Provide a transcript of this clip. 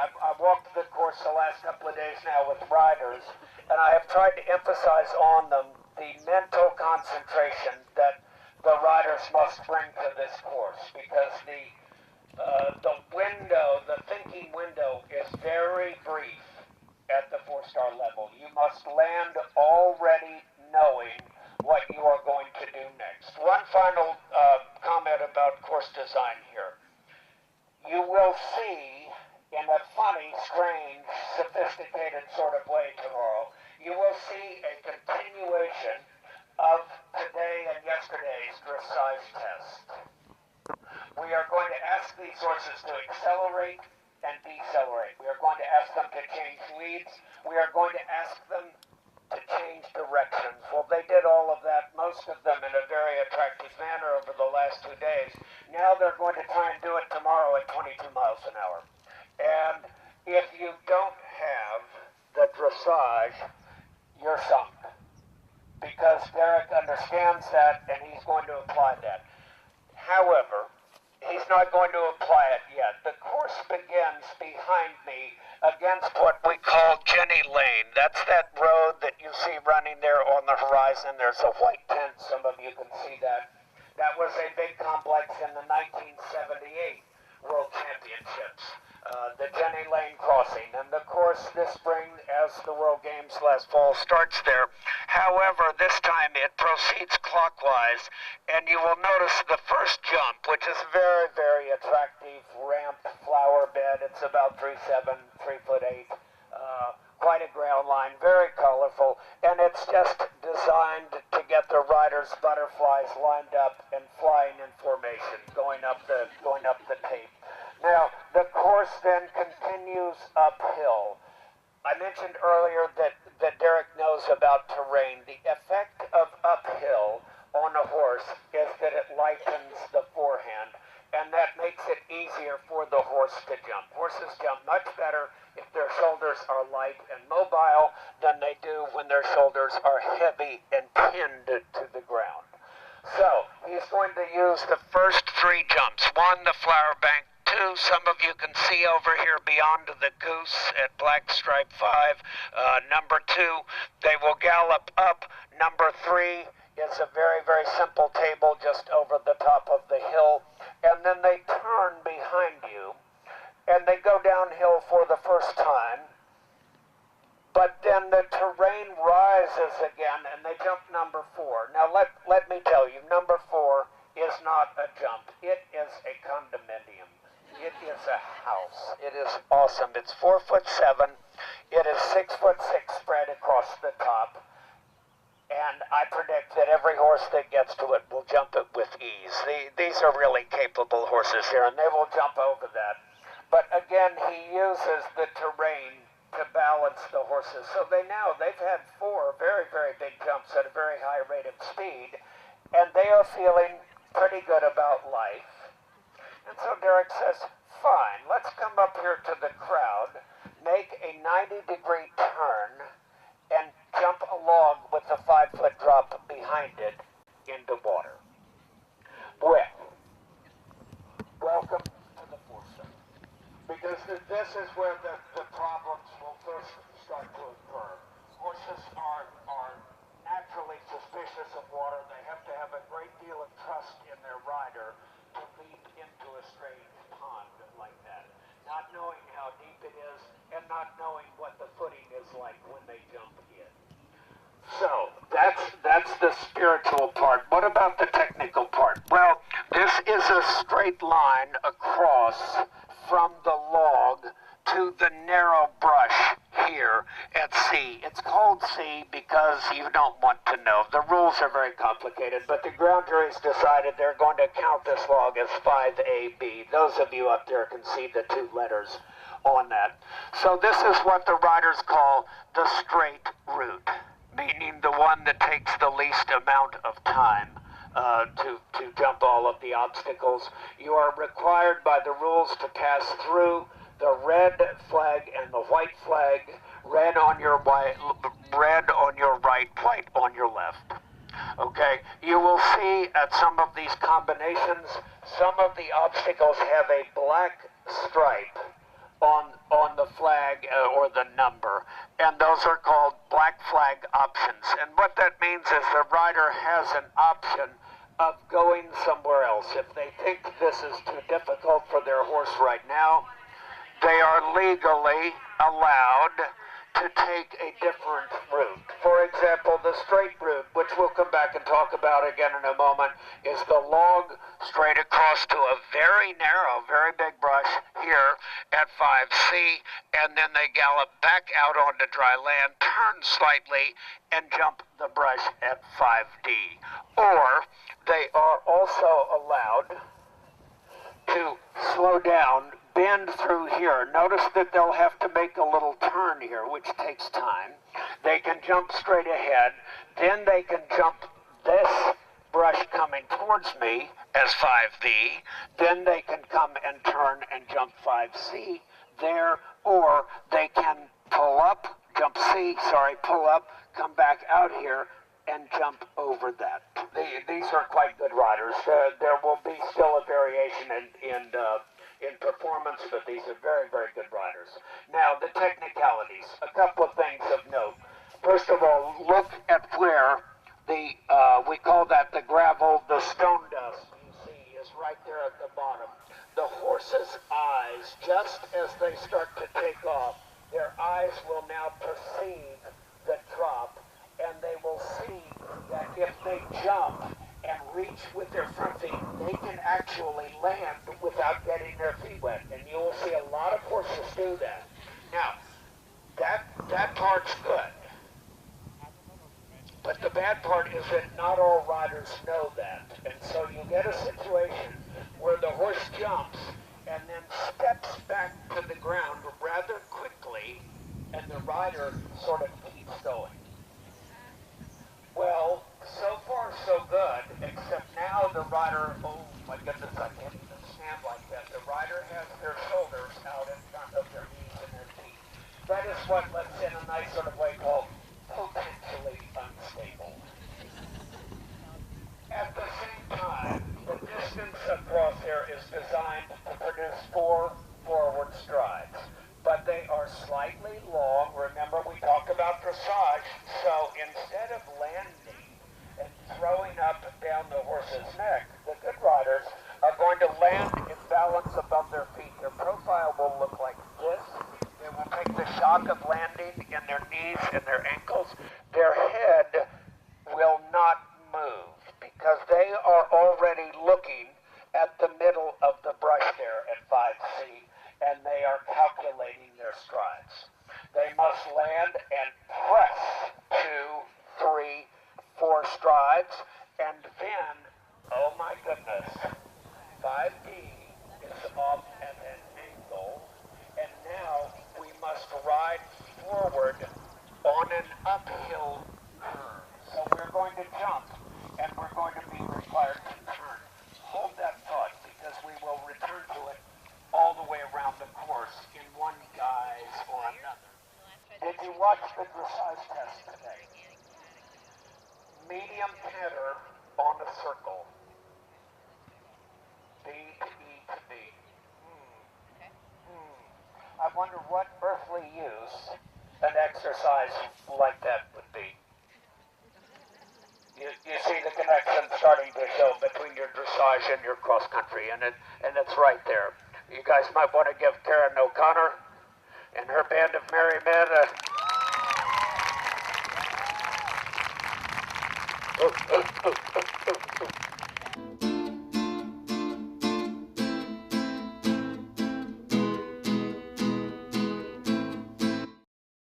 I've walked the course the last couple of days now with riders, and I have tried to emphasize on them the mental concentration that the riders must bring to this course, because the window, the thinking window, is very brief at the 4-star level. You must land already knowing what you are going to do next. One final comment about course design here. You will see, in a funny, strange, sophisticated sort of way tomorrow, you will see a continuation of today and yesterday's dressage test. We are going to ask these horses to accelerate and decelerate. We are going to ask them to change leads. We are going to ask them to change directions. Well, they did all of that, most of them in a very attractive manner over the last 2 days. Now they're going to try and do it tomorrow at 22 miles an hour. And if you don't have the dressage, you're sunk. Because Derek understands that and he's going to apply that. However, he's not going to apply it yet. The course begins behind me against what we call Jenny Lane. That's that road that you see running there on the horizon. There's a white tent. Some of you can see that. That was a big complex in the 1978 World Championships. The Jenny Lane crossing. And of course this spring, as the World Games last fall, starts there. However, this time it proceeds clockwise, and you will notice the first jump, which is very, very attractive ramp, flower bed. It's about 3'7", 3'8", quite a ground line, very colorful, and it's just designed to get the riders' butterflies lined up and flying in formation, going up the tape. Now, the course then continues uphill. I mentioned earlier that Derek knows about terrain. The effect of uphill on a horse is that it lightens the forehand, and that makes it easier for the horse to jump. Horses jump much better if their shoulders are light and mobile than they do when their shoulders are heavy and pinned to the ground. So, he's going to use the first 3 jumps. 1, the flower bank. 2, some of you can see over here beyond the goose at Black Stripe 5. Number 2, they will gallop up. Number 3 is a very, very simple table just over the top of the hill. And then they turn behind you, and they go downhill for the first time. But then the terrain rises again, and they jump number 4. Now, let me tell you, number 4 is not a jump. It is a condominium. It is a house. It is awesome. It's 4'7". It is 6'6" spread across the top. And I predict that every horse that gets to it will jump it with ease. These are really capable horses here, and they will jump over that. But again, he uses the terrain to balance the horses. So they've had 4 very, very big jumps at a very high rate of speed, and they are feeling pretty good about life. And so Derek says, fine, let's come up here to the crowd, make a 90-degree turn, and jump a log with a 5-foot drop behind it into water. Well, welcome to the 4-star. Because this is where the problems will first start to occur. Horses are naturally suspicious of water. They have to have a great deal of trust in their rider to leap into a strange pond like that, not knowing how deep it is and not knowing what the footing is like when they jump in. So that's the spiritual part. What about the technical part? Well, this is a straight line across from the log to the narrow brush here at C. It's called C because you don't want to know. The rules are very complicated, but the ground jury's decided they're going to count this log as 5AB. Those of you up there can see the 2 letters on that. So this is what the riders call the straight route, meaning the one that takes the least amount of time to jump all of the obstacles. You are required by the rules to pass through the red flag and the white flag, red on your right, white on your left. Okay, you will see at some of these combinations, some of the obstacles have a black stripe on the flag or the number, and those are called black flag options. And what that means is the rider has an option of going somewhere else. If they think this is too difficult for their horse right now, they are legally allowed to take a different route. For example, the straight route, which we'll come back and talk about again in a moment, is the long straight across to a very narrow, very big brush here at 5C, and then they gallop back out onto dry land, turn slightly, and jump the brush at 5D. Or they are also allowed to slow down, bend through here. Notice that they'll have to make a little turn here, which takes time. They can jump straight ahead. Then they can jump this brush coming towards me as 5B. Then they can come and turn and jump 5C there, or they can pull up, pull up, come back out here, and jump over that. These are quite good riders. There will be still a variation in performance, but these are very, very good riders. Now, the technicalities. A couple of things of note. First of all, look at where we call that the gravel, the stone dust, you see, is right there at the bottom. The horse's eyes, just as they start to take off, their eyes will now perceive the drop, and they will see that if they jump and reach with their front feet, they can actually land without getting their feet wet. And you will see a lot of horses do that. Now, that part's good. But the bad part is that not all riders know that. And so you get a situation where the horse jumps and then steps back to the ground rather quickly, and the rider sort of keeps going. Well, so far so good, except now the rider, oh my goodness, I can't even stand like that. The rider has their shoulders out in front of their knees and their feet. That is what, let's say in a nice sort of way, called potentially unstable. At the same time, the distance across here is designed to produce 4 forward strides, but they are slightly long. Remember, we talked about dressage, so instead of landing and throwing up and down the horse's neck, the good riders are going to land in balance above their feet. Their profile will look like this. They will take the shock of landing in their knees and their ankles. Their head will not move because they are already looking at the middle of the brush there at 5C, and they are calculating their strides. They must land and press 2, 3, 4 strides, and then, oh my goodness, 5D is off at an angle, and now we must ride forward on an uphill curve. So we're going to jump, and we're going to be required to turn. Hold that thought, because we will return to it all the way around the course in one guise or another. Did you watch the dressage test today? Medium canter on a circle. B to E to B. I wonder what earthly use an exercise like that would be. You see the connection starting to show between your dressage and your cross country, and it's right there. You guys might want to give Karen O'Connor and her band of merry men a